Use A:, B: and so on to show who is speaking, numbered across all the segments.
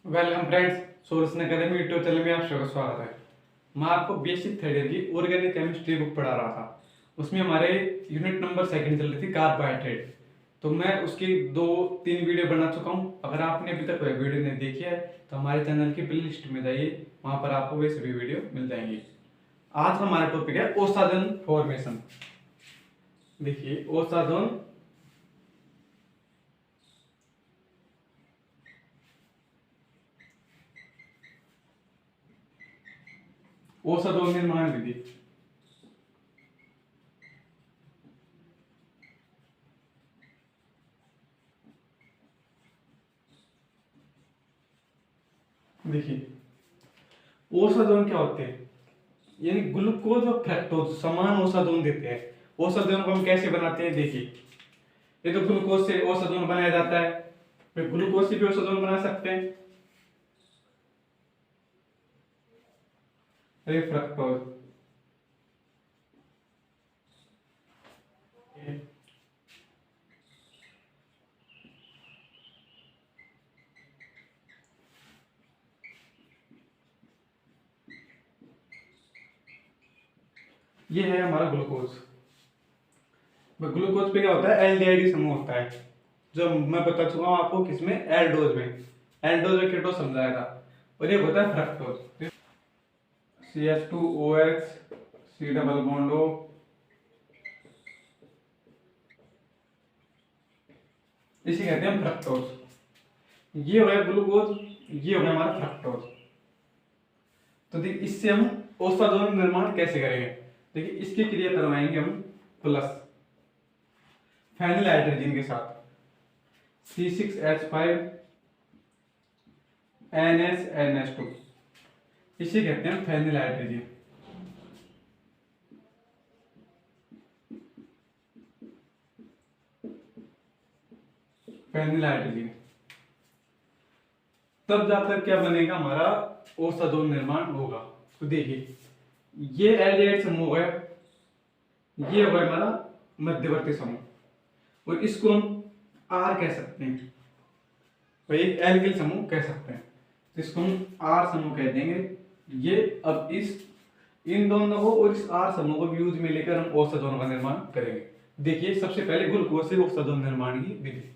A: Welcome friends, source academy YouTube channel में आप सबका स्वागत है। मैं आपको बेसिक थर्ड ईयर की ऑर्गेनिक केमिस्ट्री बुक पढ़ा रहा था। उसमें हमारे यूनिट नंबर सेकंड चल रही थी कार्बोहाइड्रेट। तो मैं उसकी 2-3 वीडियो बना चुका हूँ। अगर आपने अभी तक वह वीडियो नहीं देखी है तो हमारे चैनल की प्ले लिस्ट में जाइए, वहाँ पर आपको वे सभी वीडियो मिल जाएंगी। आज हमारा टॉपिक है ओसाजोन फॉर्मेशन। देखिए ओसाजोन ओसाजोन निर्माण विधि। देखिए ओसाजोन क्या होते हैं, यानी ग्लूकोज और फ्रक्टोज समान ओसाजोन देते हैं। ओसाजोन को हम कैसे बनाते हैं, देखिए ये तो ग्लूकोज से ओसाजोन बनाया जाता है, फिर ग्लूकोज से भी ओसाजोन बना सकते हैं। ये फ्रक्टोज, ये है हमारा ग्लूकोज। ग्लूकोज पे क्या होता है, एल्डिहाइड समूह होता है, जो मैं बता चुका हूँ आपको किसमें, एल्डोज में। एल्डोज में कीटोज समझाया था। और ये होता है fructose, CH2OH C double bond O, इसे कहते हैं फ्रक्टोज। ये हो गया ग्लूकोज, ये हो गया हमारा फ्रक्टोज। तो देखिए इससे हम ओसाजोन निर्माण कैसे करेंगे। देखिए इसकी क्रिया करवाएंगे हम प्लस फेनिल हाइड्रोजन के साथ, C6H5NH2, इसे कहते हैं फेनिल हाइड्रोजन। फेनिल हाइड्रोजन तब जाकर क्या बनेगा, हमारा ओसाजोन निर्माण होगा। तो देखिए ये एल्डिहाइड समूह है, ये होगा हमारा मध्यवर्ती समूह, और इसको हम आर कह सकते हैं, भाई एक एल्किल समूह कह सकते हैं, तो इसको हम आर समूह कह देंगे। ये अब इस इन दोनों को और इस आर समूह को यूज में लेकर हम ओसाजोन का निर्माण करेंगे। देखिए सबसे पहले ग्लूकोज से ओसाजोन निर्माण की विधि।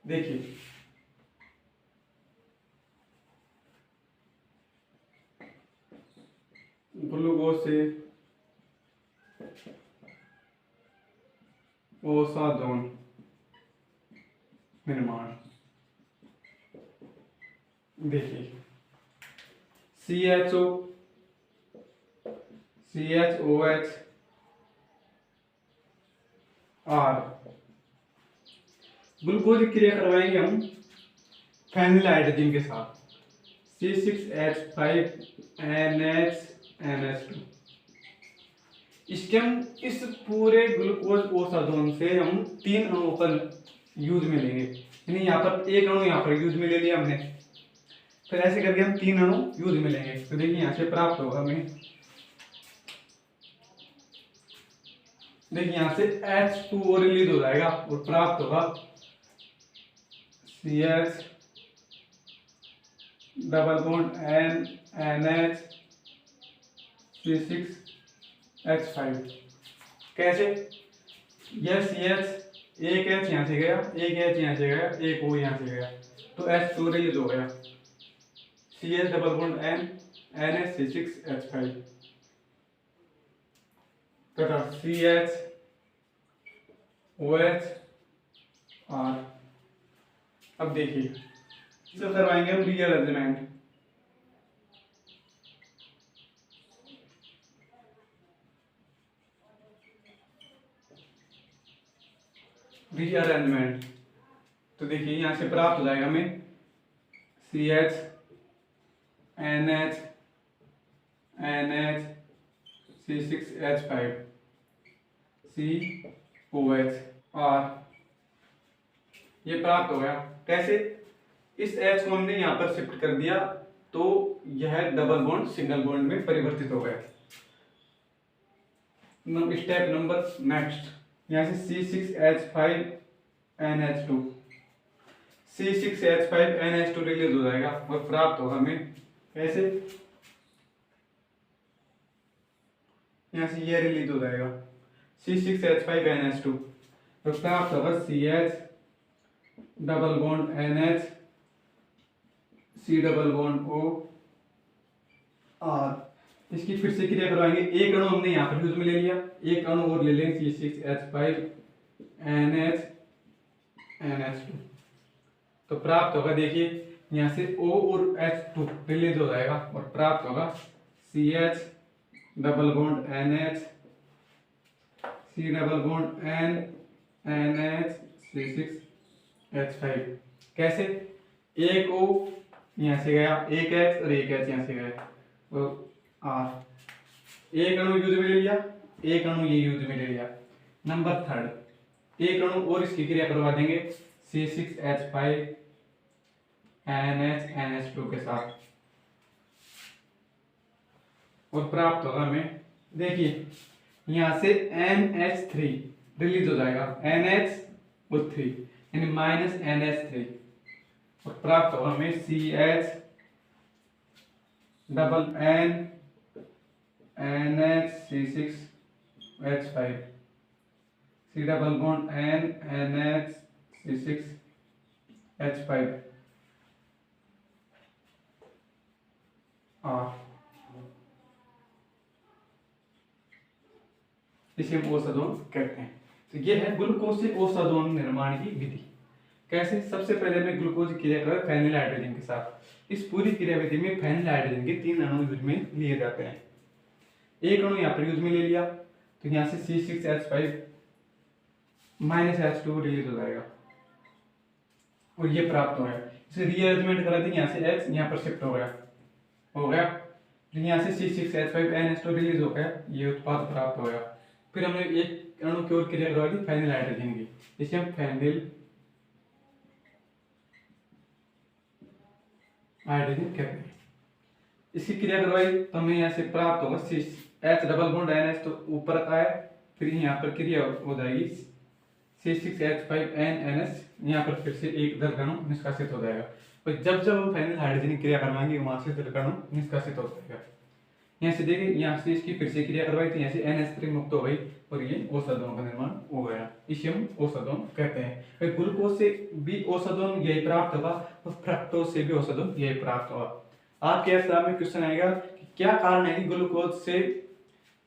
A: देखिए ग्लूकोज से ओसाजोन निर्माण, देखिए CHO CHOH R, ग्लूकोज की क्रिया करवाएंगे हम फेनिल हाइड्रोजन के साथ, C6H5NH2। इसके हम इस पूरे ग्लूकोज ओसाजोन से हम 3 अणुओं पर यूज में लेंगे, यानी यहाँ पर एक अणु यहाँ पर यूज में ले लिया हमने, फिर ऐसे करके हम 3 अणु यूज में लेंगे। तो देखिए यहाँ से प्राप्त होगा हमें, देखिए यहाँ से H2 और रिलीज हो जाएगा और प्राप्त होगा CH double bond NH C6H5। कैसे, यह CH एक H यहाँ से गया, एक H यहाँ से गया, एक O यहाँ से गया, तो H2 रिलीज हो गया, CH double bond NH C6H5 तथा CHOH R। अब देखिए इसे करवाएंगे हम रीअरेंजमेंट। रीअरेंजमेंट तो देखिए यहाँ से प्राप्त हो जाएगा हमें CH NH NH C6H5 COH R। ये प्राप्त हो गया। कैसे? इस H को हमने यहाँ पर शिफ्ट कर दिया तो यह डबल बॉन्ड सिंगल बॉन्ड में परिवर्तित हो गया। स्टेप नंबर नेक्स्ट, यहाँ से C6H5NH2 C6H5NH2 रिलीज हो जाएगा और प्राप्त होगा हमें कैसे? यहाँ से ये रिलीज हो जाएगा C6H5NH2 तो प्राप्त होगा CH double bond NH C double bond O R। इसकी फिर से क्रिया करवाएंगे। एक अणु हमने यहाँ पर यूज में ले लिया, एक अणु और ले लेंगे C6H5NH2 तो प्राप्त होगा। देखिए यहाँ से O और H2 रिलीज हो जाएगा और प्राप्त होगा CH double bond NH C double bond N NH C6H5। कैसे? एक O यहाँ से गया, एक H और एक H यहाँ से गया तो R। एक अणु यूज में ले लिया, एक अणु ये यूज में ले लिया। नंबर थर्ड, एक अणु और इसकी क्रिया करवा देंगे C6H5NH NH2 के साथ और प्राप्त होगा हमें। देखिए यहाँ से NH3 रिलीज हो जाएगा, NH और 3 यानी माइनस NH3 और प्राप्त होगा हमें CH double N NH C6H5 C double bond N NH C6H5 R। इसे हम ओसादोन कहते हैं। तो ये है ग्लूकोज से ओसादोन निर्माण की विधि। कैसे? सबसे पहले में ग्लूकोज की क्रिया करें फेनिल हाइड्रोजन के साथ। इस पूरी क्रिया विधि में फेनिल हाइड्रोजन के 3 अणु यूज में लिए जाते हैं। एक अणु यहाँ पर यूज में ले लिया तो यहाँ से C6H5 माइनस H2 रिलीज हो जाएगा और ये प्राप्त हो गया। इसे रीअरेंजमेंट करा देंगे, यहाँ से H यहाँ पर शिफ्ट हो गया यहाँ से C6H5NH2 रिलीज हो गया, ये उत्पाद प्राप्त हो गया। फिर हमने एक अणु की ओर क्रिया करवा दी फेनिल हाइड्रोजन की, इसे हम फेनिल हाइड्रोजन कहते हैं। इसकी क्रिया करवाई तो हमें यहाँ से प्राप्त होगा H डबल बॉन्ड NH तो ऊपर आया, फिर यहाँ पर क्रिया हो जाएगी C6H5NNS, यहाँ पर फिर से एक दर्पण निष्कासित हो जाएगा। और जब जब हम फेनिल हाइड्रोजन की क्रिया करवाएंगे वहां से दर्पण निष्कासित हो जाएगा। यहाँ से देखिए, यहाँ से इसकी फिर से क्रिया करवाई तो यहाँ से NH3 मुक्त हो गई और ये ओसादोन का निर्माण हो गया। इसे हम ओसादोन कहते हैं। ग्लूकोज से भी ओसादोन यही प्राप्त होगा और फ्रक्टोज से भी ओसादोन यही प्राप्त होगा। आपके एग्जाम में क्वेश्चन आएगा कि क्या कारण है कि ग्लूकोज से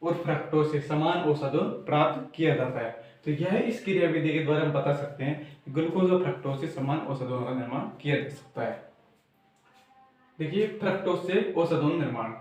A: और फ्रक्टोज से समान ओसादोन प्राप्त किया जाता है। तो यह इस क्रिया विधि के द्वारा हम बता सकते हैं कि ग्लूकोज और फ्रक्टोज से समान ओसादोन का निर्माण किया जा सकता है। देखिए फ्रक्टोज से ओसादोन निर्माण।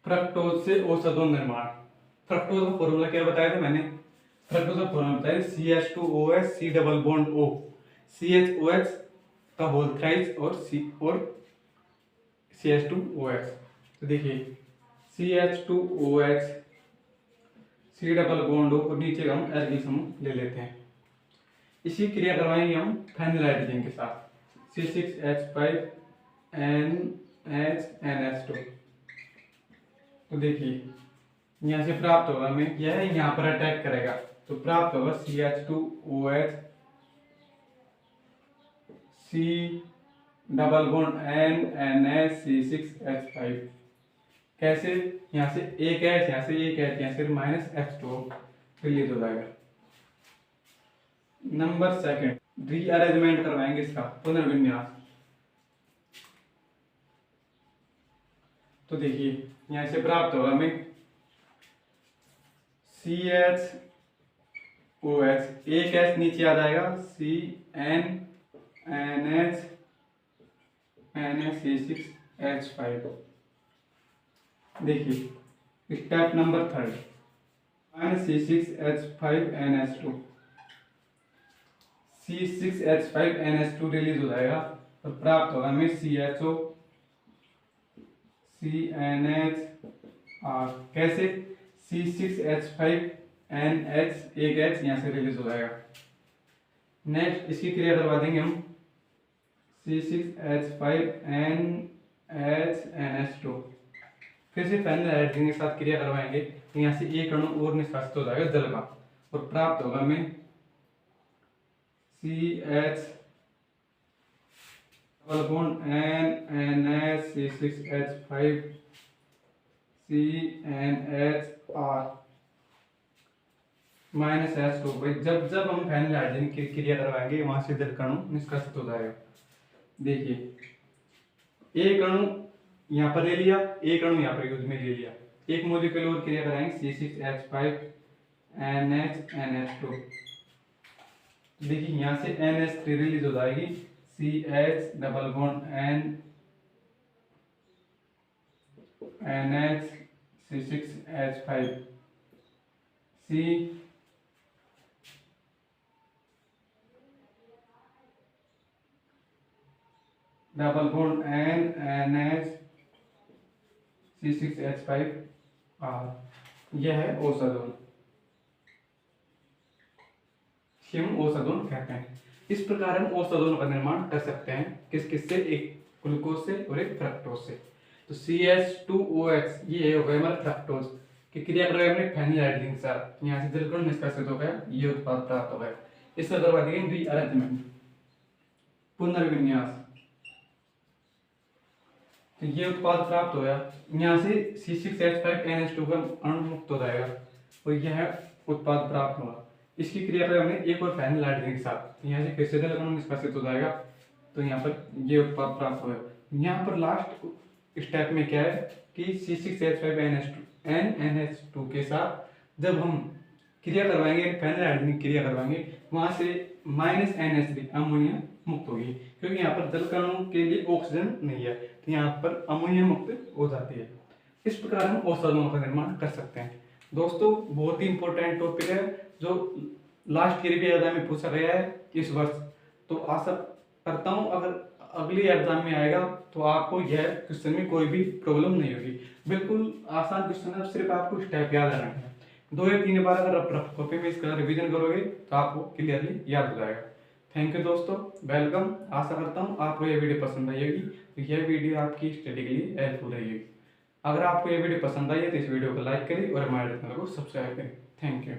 A: फ्रक्टोज से ओसादोन निर्माण। फ्रक्टोज का फॉर्मूला क्या बताया था मैंने? फ्रक्टोज का फॉर्मूला बताया CH2OH C double bond O, CHOH का होल थ्राइस और CH2OH। तो देखिए CH2OH C double bond O और नीचे का हम एल्किल समूह ले लेते हैं। इसी क्रिया करवाएंगे हम फेनिल हाइड्रोजन के साथ C6H5NHNH2। तो देखिए यहाँ से प्राप्त होगा हमें, यह यहाँ पर अटैक करेगा तो प्राप्त होगा CH2OH C double bond NNH C6H5। कैसे, यहाँ से एक एच, यहाँ से एक एच, यहाँ से माइनस H2 रिलीज हो जाएगा। नंबर सेकंड, रीअरेंजमेंट करवाएंगे इसका पुनर्विन्यास। तो देखिए यहाँ से प्राप्त होगा हमें CH OH, एक H नीचे आ जाएगा, CnNH NH6H5। देखिए step number third, C6H5NH2, C6H5NH2 release हो जाएगा और प्राप्त होगा हमें CHO CnHR। कैसे, C6H5NH, एक H यहाँ से रिलीज हो जाएगा। नेक्स्ट इसकी क्रिया करवा देंगे हम, C6H5NH फिर से फाइनल हाइड्रोजन के साथ क्रिया करवाएंगे तो यहाँ से एक अणु और निष्कासित हो जाएगा जल का और प्राप्त होगा हमें CH double bond NNH C6H5 CnHR minus H2। भाई जब जब हम फाइनल हाइड्रोजन की क्रिया करवाएंगे वहां से जल का अणु निष्कासित हो जाएगा। देखिए एक अणु यहाँ पर ले लिया, एक अणु यहाँ पर यूज में ले लिया, एक मॉलिक्यूल और क्रिया कराएंगे C6H5NH2। देखिए यहाँ से NH3 रिलीज हो जाएगी, CH double bond NH C6H5 C double bond NH C6H5R। यह है ओसाजोन, हम ओसाजोन कहते हैं। इस प्रकार हम ओसाजोन का निर्माण कर सकते हैं किस किस से, एक ग्लूकोज से और एक फ्रक्टोज से। तो CH2OH ये हो गया हमारा फ्रक्टोज की क्रिया कर रहे हैं हमने फाइनल हाइड्रोजन के साथ, यहाँ से जल का अणु निष्कासित हो गया, ये उत्पाद प्राप्त हो गया। इसका करवा देंगे रीअरेंजमेंट, पुनर्विन्यास। तो ये उत्पाद प्राप्त हो गया, यहाँ से C6H5NH2 का अणु मुक्त हो जाएगा और यह उत्पाद प्राप्त हुआ। इसकी क्रिया करें हमने एक और फाइनल हाइड्रोजन के साथ, यहाँ से फिर से जल का अणु निष्कासित हो जाएगा, तो यहाँ पर ये उत्पाद प्राप्त होगा। यहाँ पर लास्ट स्टेप में क्या है कि C6H5NH2 के साथ जब हम क्रिया करवाएंगे, फाइनल हाइड्रोजन क्रिया करवाएंगे, वहां से माइनस NH3 अमोनिया मुक्त होगी, क्योंकि यहाँ पर जल कणों के लिए ऑक्सीजन नहीं है, तो यहाँ पर अमोनिया मुक्त हो जाती है। इस प्रकार हम ओसाजोन का निर्माण कर सकते हैं। दोस्तों बहुत ही इंपॉर्टेंट टॉपिक है जो लास्ट ईयर भी एग्जाम में पूछा गया है इस वर्ष, तो आशा करता हूँ अगर अगली एग्जाम में आएगा तो आपको यह क्वेश्चन में कोई भी प्रॉब्लम नहीं होगी। बिल्कुल आसान क्वेश्चन है, सिर्फ आपको स्टेप याद रखना है। 2 या 3 बार अगर रफ कॉपी में इसका रिवीजन करोगे तो आपको क्लियरली याद हो जाएगा। थैंक यू दोस्तों, वेलकम। आशा करता हूँ आपको यह वीडियो पसंद आई होगी, तो यह वीडियो आपकी स्टडी के लिए हेल्पफुल रहेगी। अगर आपको यह वीडियो पसंद आई है तो इस वीडियो को लाइक करें और हमारे चैनल को सब्सक्राइब करें। Thank you.